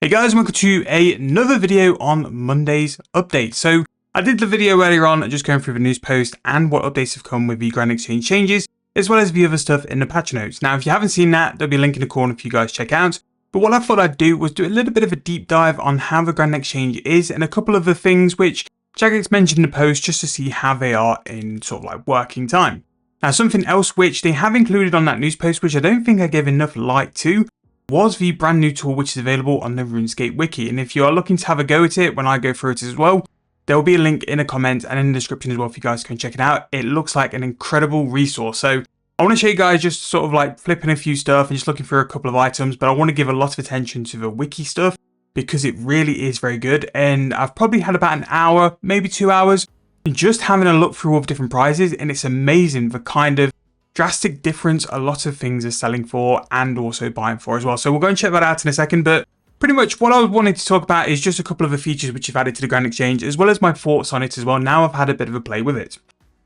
Hey guys, welcome to another video on Monday's update. So I did the video earlier on just going through the news post and what updates have come with the Grand Exchange changes, as well as the other stuff in the patch notes. Now if you haven't seen that, there'll be a link in the corner for you guys to check out. But what I thought I'd do was do a little bit of a deep dive on how the Grand Exchange is and a couple of the things which Jagex mentioned in the post just to see how they are in sort of like working time. Now something else which they have included on that news post, which I don't think I gave enough light to, was the brand new tool which is available on the Runescape Wiki. And if you are looking to have a go at it when I go through it as well, there will be a link in the comments and in the description as well for you guys to go and check it out. It looks like an incredible resource. So I want to show you guys just sort of like flipping a few stuff and just looking through a couple of items, but I want to give a lot of attention to the wiki stuff because it really is very good. And I've probably had about an hour, maybe 2 hours, just having a look through all the different prizes, and it's amazing the kind of drastic difference a lot of things are selling for and also buying for as well. So we'll go and check that out in a second, but pretty much what I wanted to talk about is just a couple of the features which have added to the Grand Exchange, as well as my thoughts on it as well. Now I've had a bit of a play with it.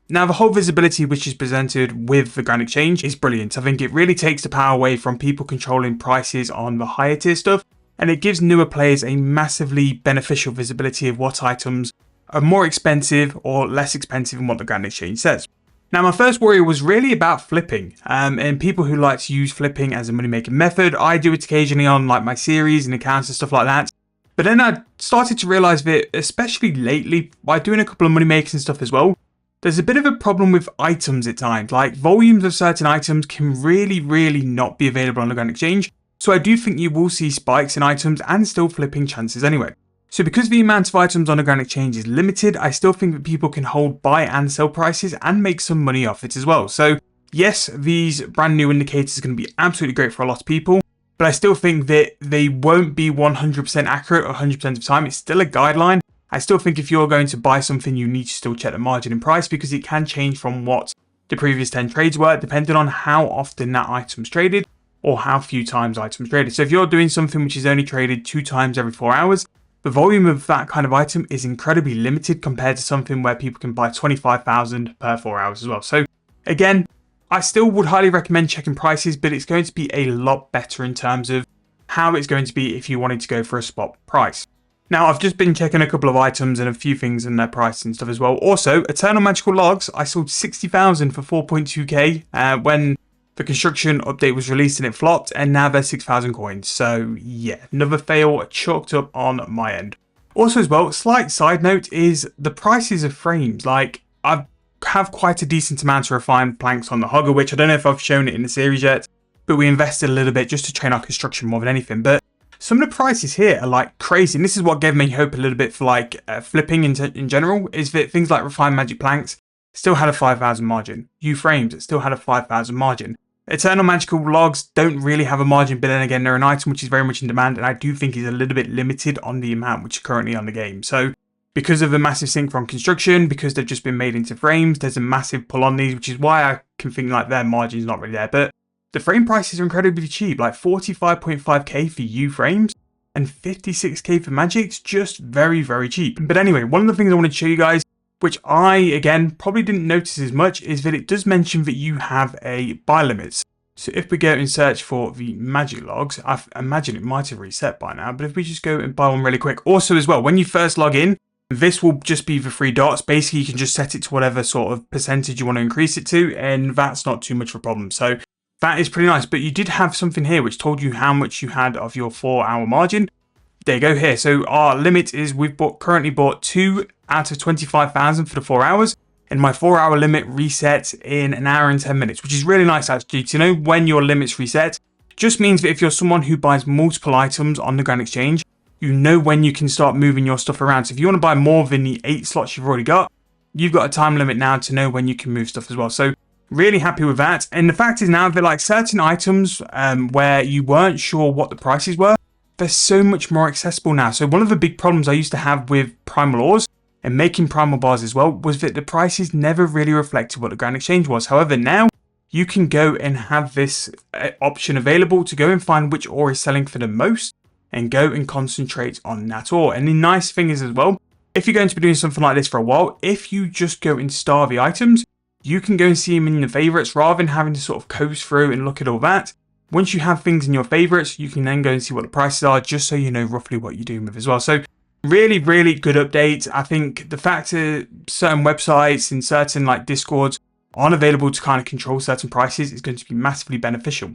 Now the whole visibility which is presented with the Grand Exchange is brilliant. I think it really takes the power away from people controlling prices on the higher tier stuff, and it gives newer players a massively beneficial visibility of what items are more expensive or less expensive than what the Grand Exchange says. Now my first worry was really about flipping, and people who like to use flipping as a money making method. I do it occasionally on like my series and accounts and stuff like that. But then I started to realize that, especially lately, by doing a couple of money makers and stuff as well, there's a bit of a problem with items at times. Like volumes of certain items can really not be available on the Grand Exchange. So I do think you will see spikes in items and still flipping chances anyway. So because the amount of items on the Grand Exchange is limited, I still think that people can hold buy and sell prices and make some money off it as well. So yes, these brand new indicators are going to be absolutely great for a lot of people, but I still think that they won't be 100% accurate 100% of the time. It's still a guideline. I still think if you're going to buy something, you need to still check the margin in price because it can change from what the previous 10 trades were, depending on how often that item's traded or how few times items traded. So if you're doing something which is only traded 2 times every 4 hours, the volume of that kind of item is incredibly limited compared to something where people can buy 25,000 per 4 hours as well. So again, I still would highly recommend checking prices, but it's going to be a lot better in terms of how it's going to be if you wanted to go for a spot price. Now, I've just been checking a couple of items and a few things in their price and stuff as well. Also, Eternal Magical Logs, I sold 60,000 for 4.2k when the construction update was released and it flopped, and now they're 6,000 coins. So yeah, another fail chalked up on my end. Also as well, slight side note is the prices of frames. Like I have quite a decent amount of refined planks on the Hogger, which I don't know if I've shown it in the series yet, but we invested a little bit just to train our construction more than anything. But some of the prices here are like crazy, and this is what gave me hope a little bit for like flipping in general, is that things like refined magic planks still had a 5,000 margin. U-frames, it still had a 5,000 margin. Eternal Magical Logs don't really have a margin, but then again, they're an item which is very much in demand, and I do think is a little bit limited on the amount which is currently on the game. So because of the massive sink from construction, because they've just been made into frames, there's a massive pull on these, which is why I can think like their margin's not really there. But the frame prices are incredibly cheap, like 45.5k for U frames and 56k for magics, just very cheap. But anyway, one of the things I wanted to show you guys, which I, again, probably didn't notice as much, is that it does mention that you have a buy limits. So if we go and search for the magic logs, I imagine it might have reset by now, but if we just go and buy one really quick. Also as well, when you first log in, this will just be the 3 dots. Basically, you can just set it to whatever sort of percentage you want to increase it to, and that's not too much of a problem. So that is pretty nice, but you did have something here which told you how much you had of your 4-hour margin. There you go here. So our limit is we've currently bought 2 out of 25,000 for the 4 hours, and my 4-hour limit resets in an hour and 10 minutes, which is really nice actually. To know when your limits reset just means that if you're someone who buys multiple items on the Grand Exchange, you know when you can start moving your stuff around. So if you want to buy more than the 8 slots you've already got, you've got a time limit now to know when you can move stuff as well. So really happy with that. And the fact is now that like certain items where you weren't sure what the prices were, they're so much more accessible now. So one of the big problems I used to have with primal ores and making primal bars as well was that the prices never really reflected what the Grand Exchange was. However, now you can go and have this option available to go and find which ore is selling for the most and go and concentrate on that ore. And the nice thing is as well, if you're going to be doing something like this for a while, if you just go and star the items, you can go and see them in your favorites rather than having to sort of coast through and look at all that. once you have things in your favorites, you can then go and see what the prices are, just so you know roughly what you're doing with as well. So really, really good update. I think the fact that certain websites and certain like Discords aren't available to kind of control certain prices is going to be massively beneficial.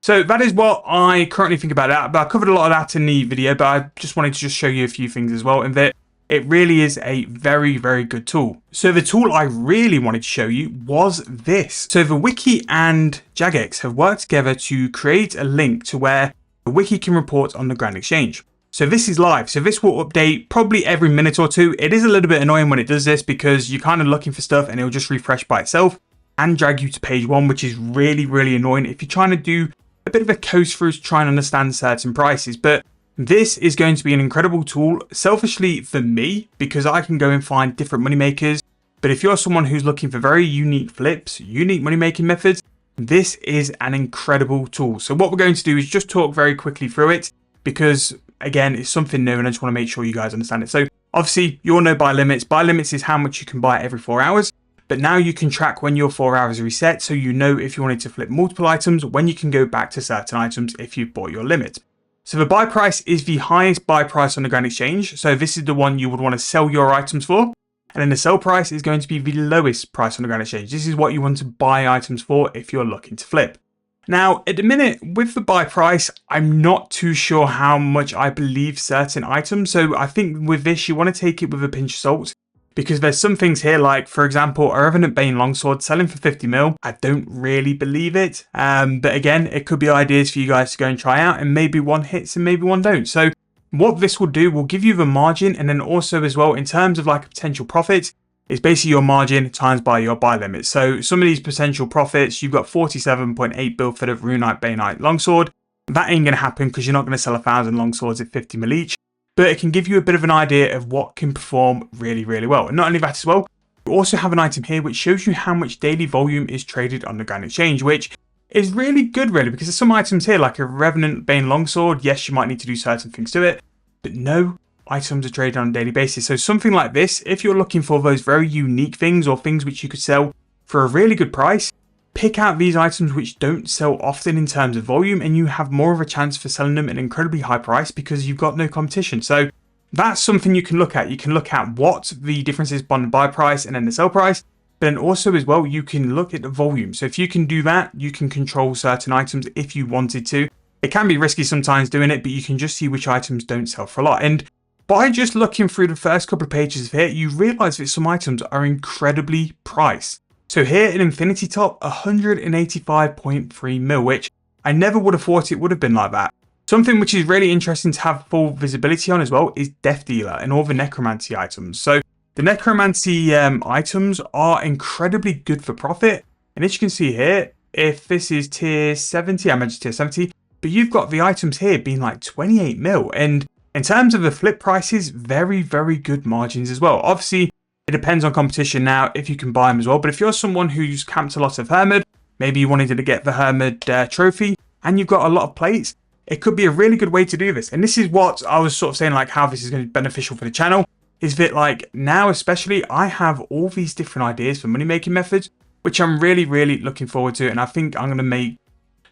So that is what I currently think about that. But I covered a lot of that in the video, but I just wanted to just show you a few things as well, and that it really is a very, very good tool. So the tool I really wanted to show you was this. So the Wiki and Jagex have worked together to create a link to where the Wiki can report on the Grand Exchange. So this is live. So this will update probably every minute or two. It is a little bit annoying when it does this because you're kind of looking for stuff and it'll just refresh by itself and drag you to page 1, which is really, really annoying if you're trying to do a bit of a coast through to try and understand certain prices. But this is going to be an incredible tool, selfishly for me, because I can go and find different money makers. But if you're someone who's looking for very unique flips, unique money making methods, this is an incredible tool. So what we're going to do is just talk very quickly through it, because again, it's something new and I just want to make sure you guys understand it. So obviously you all know buy limits. Buy limits is how much you can buy every 4 hours. But now you can track when your 4 hours are reset, so you know if you wanted to flip multiple items, when you can go back to certain items if you've bought your limit. So the buy price is the highest buy price on the Grand Exchange. So this is the one you would want to sell your items for. And then the sell price is going to be the lowest price on the Grand Exchange. This is what you want to buy items for if you're looking to flip. Now, at the minute, with the buy price, I'm not too sure how much I believe certain items. So I think with this, you want to take it with a pinch of salt, because there's some things here, like, for example, a Revenant Bane Longsword selling for 50 mil. I don't really believe it. But again, it could be ideas for you guys to go and try out, and maybe one hits and maybe one don't. So what this will do will give you the margin, and then also as well, in terms of like a potential profit, it's basically your margin times by your buy limit. So some of these potential profits, you've got 47.8 bill for the Runite Baneite Longsword. That ain't going to happen because you're not going to sell 1,000 longswords at 50 mil each. But it can give you a bit of an idea of what can perform really, really well. And not only that as well, you also have an item here which shows you how much daily volume is traded on the Grand Exchange, which is really good, really, because there's some items here like a Revenant Bane Longsword. Yes, you might need to do certain things to it, but no items are traded on a daily basis. So something like this, if you're looking for those very unique things or things which you could sell for a really good price, pick out these items which don't sell often in terms of volume, and you have more of a chance for selling them at an incredibly high price because you've got no competition. So that's something you can look at. You can look at what the difference is on the buy price and then the sell price, but then also as well, you can look at the volume. So if you can do that, you can control certain items if you wanted to. It can be risky sometimes doing it, but you can just see which items don't sell for a lot. And by just looking through the first couple of pages of here, you realize that some items are incredibly priced. So here in Infinity Top, 185.3 mil, which I never would have thought it would have been like that. Something which is really interesting to have full visibility on as well is Death Dealer and all the Necromancy items. So the Necromancy items are incredibly good for profit. And as you can see here, if this is tier 70, I mentioned tier 70, but you've got the items here being like 28 mil. And in terms of the flip prices, very, very good margins as well. Obviously, it depends on competition now if you can buy them as well. But if you're someone who's camped a lot of Hermid, maybe you wanted to get the Hermid trophy and you've got a lot of plates, it could be a really good way to do this. And this is what I was sort of saying, like how this is going to be beneficial for the channel, is that like now especially I have all these different ideas for money making methods, which I'm really, really looking forward to. And I think I'm going to make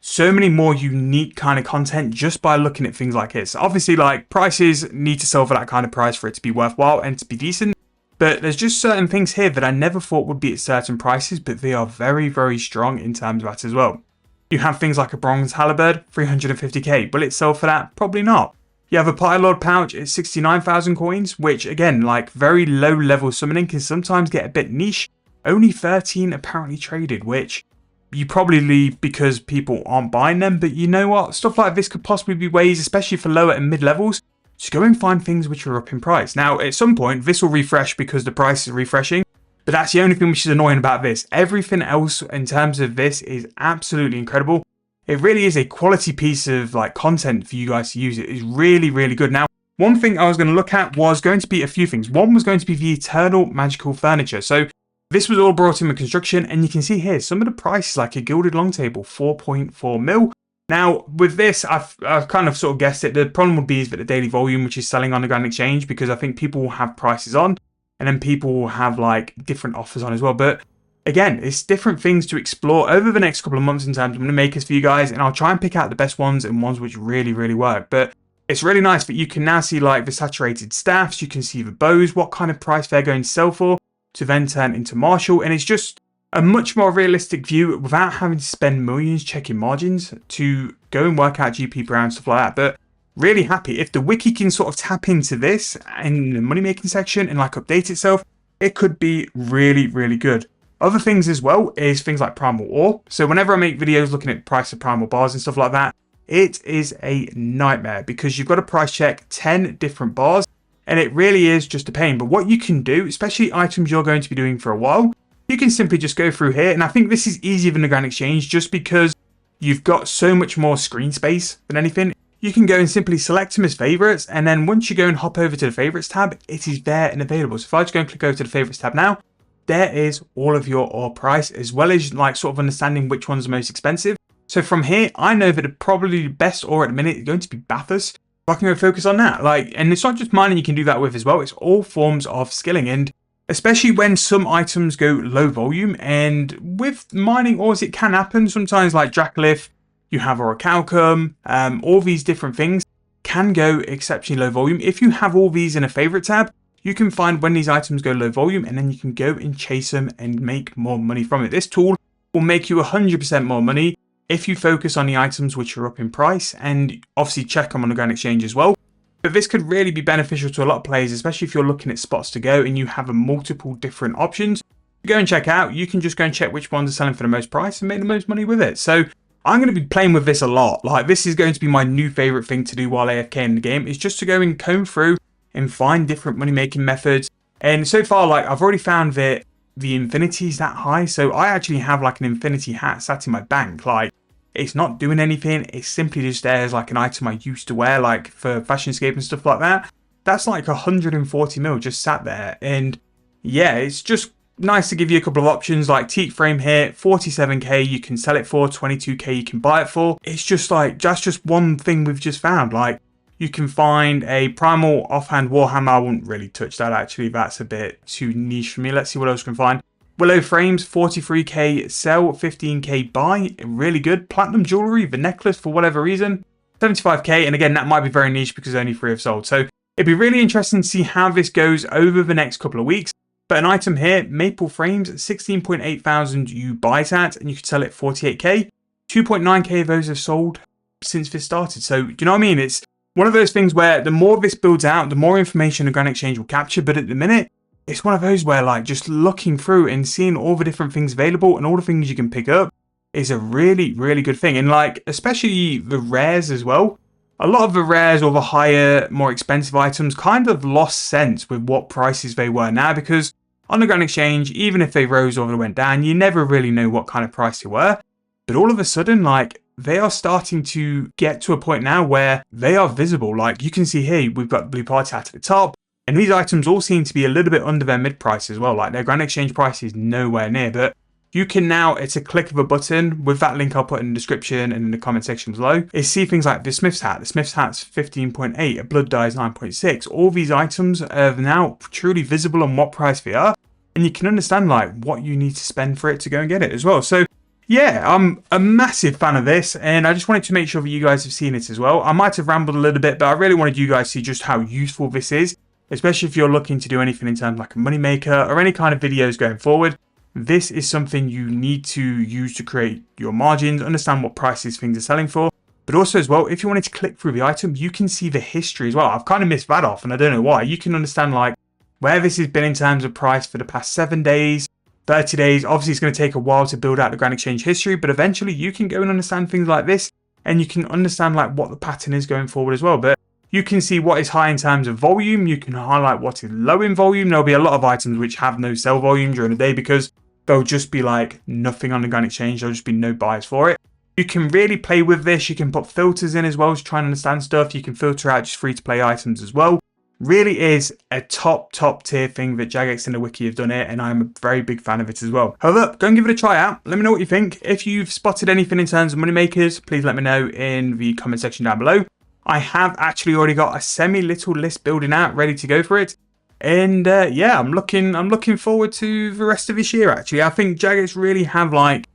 so many more unique kind of content just by looking at things like this. Obviously, like prices need to sell for that kind of price for it to be worthwhile and to be decent. But there's just certain things here that I never thought would be at certain prices, but they are very, very strong in terms of that as well. You have things like a Bronze Halberd, 350k. Will it sell for that? Probably not. You have a Pylord pouch at 69,000 coins, which again, like very low level summoning can sometimes get a bit niche. Only 13 apparently traded, which you probably leave because people aren't buying them. But you know what? Stuff like this could possibly be ways, especially for lower and mid levels, to go and find things which are up in price. Now, at some point, this will refresh because the price is refreshing, but that's the only thing which is annoying about this. Everything else in terms of this is absolutely incredible. It really is a quality piece of like content for you guys to use. It is really, really good. Now, one thing I was going to look at was going to be a few things. One was going to be the Eternal Magical Furniture. So this was all brought in with construction, and you can see here some of the prices, like a Gilded Long Table, 4.4 mil. Now, with this, I've kind of sort of guessed it. The problem would be is that the daily volume, which is selling on the Grand Exchange, because I think people will have prices on, and then people will have like different offers on as well. But again, it's different things to explore over the next couple of months in terms of money makers for you guys, and I'll try and pick out the best ones and ones which really, really work. But it's really nice that you can now see like the saturated staffs, you can see the bows, what kind of price they're going to sell for, to then turn into Marshall, and it's just a much more realistic view without having to spend millions checking margins to go and work out GP per hour and stuff like that. But really happy if the wiki can sort of tap into this in the money making section and like update itself, it could be really, really good. Other things as well is things like primal ore. So whenever I make videos looking at the price of primal bars and stuff like that, it is a nightmare because you've got to price check 10 different bars and it really is just a pain. But what you can do, especially items you're going to be doing for a while, you can simply just go through here. And I think this is easier than the Grand Exchange just because you've got so much more screen space than anything. You can go and simply select them as favorites. And then once you go and hop over to the favorites tab, it is there and available. So if I just go and click over to the favorites tab now, there is all of your ore price, as well as like sort of understanding which one's the most expensive. So from here, I know that probably the best ore at the minute is going to be Bathurst. I can go focus on that. And it's not just mining you can do that with as well. It's all forms of skilling. And especially when some items go low volume, and with mining ores, it can happen. Sometimes like Dracolith, you have Orichalcum, all these different things can go exceptionally low volume. If you have all these in a favorite tab, you can find when these items go low volume and then you can go and chase them and make more money from it. This tool will make you 100% more money if you focus on the items which are up in price and obviously check them on the Grand Exchange as well. But this could really be beneficial to a lot of players, especially if you're looking at spots to go and you have a multiple different options to go and check out. You can just go and check which ones are selling for the most price and make the most money with it. So I'm going to be playing with this a lot. Like, this is going to be my new favorite thing to do while AFK in the game, is just to go and comb through and find different money making methods. And so far, like, I've already found that the infinity is that high. So I actually have like an infinity hat sat in my bank. Like, it's not doing anything. It's simply just there as like an item I used to wear, like for Fashionscape and stuff like that. That's like 140 mil just sat there. And yeah, it's just nice to give you a couple of options, like teak frame here, 47k you can sell it for, 22k you can buy it for. It's just like, that's just one thing we've just found. Like, you can find a primal offhand warhammer. I wouldn't really touch that actually, that's a bit too niche for me. Let's see what else we can find. Willow frames, 43k sell, 15k buy, really good. Platinum jewelry, the necklace for whatever reason, 75k, and again that might be very niche because only 3 have sold. So it'd be really interesting to see how this goes over the next couple of weeks. But an item here, maple frames, 16.8 thousand you buy it at, and you could sell it 48k. 2.9k of those have sold since this started. So do you know what I mean? It's one of those things where the more this builds out, the more information the Grand Exchange will capture. But at the minute, it's one of those where like just looking through and seeing all the different things available and all the things you can pick up is a really, really good thing. And like, especially the rares as well. A lot of the rares or the higher, more expensive items kind of lost sense with what prices they were now, because on the Grand Exchange, even if they rose or they went down, you never really know what kind of price they were. But all of a sudden, like, they are starting to get to a point now where they are visible. Like, you can see here, we've got Blue Party at the top. And these items all seem to be a little bit under their mid price as well. Like, their Grand Exchange price is nowhere near. But you can now, it's a click of a button with that link I'll put in the description and in the comment section below, is see things like the Smith's hat. The Smith's hat's 15.8, a Blood Dye is 9.6. All these items are now truly visible on what price they are. And you can understand like what you need to spend for it to go and get it as well. So yeah, I'm a massive fan of this, and I just wanted to make sure that you guys have seen it as well. I might have rambled a little bit, but I really wanted you guys to see just how useful this is, especially if you're looking to do anything in terms of like a moneymaker or any kind of videos going forward. This is something you need to use to create your margins, understand what prices things are selling for. But also as well, if you wanted to click through the item, you can see the history as well. I've kind of missed that off, and I don't know why. You can understand like where this has been in terms of price for the past 7 days, 30 days. Obviously, it's going to take a while to build out the Grand Exchange history, but eventually you can go and understand things like this, and you can understand like what the pattern is going forward as well. But you can see what is high in terms of volume. You can highlight what is low in volume. There'll be a lot of items which have no sell volume during the day because there'll just be like nothing on the Grand Exchange. There'll just be no buyers for it. You can really play with this. You can put filters in as well to try and understand stuff. You can filter out just free to play items as well. Really is a top tier thing that Jagex and the Wiki have done here, and I'm a very big fan of it as well. Hold up, go and give it a try out. Let me know what you think. If you've spotted anything in terms of money makers, please let me know in the comment section down below. I have actually already got a semi-little list building out, ready to go for it. And yeah, I'm looking forward to the rest of this year. Actually, I think Jagex really have like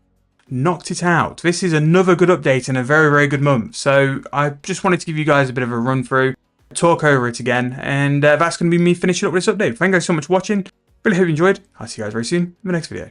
knocked it out. This is another good update and a very, very good month. So I just wanted to give you guys a bit of a run through, talk over it again, and that's going to be me finishing up with this update. Thank you guys so much for watching. Really hope you enjoyed. I'll see you guys very soon in the next video.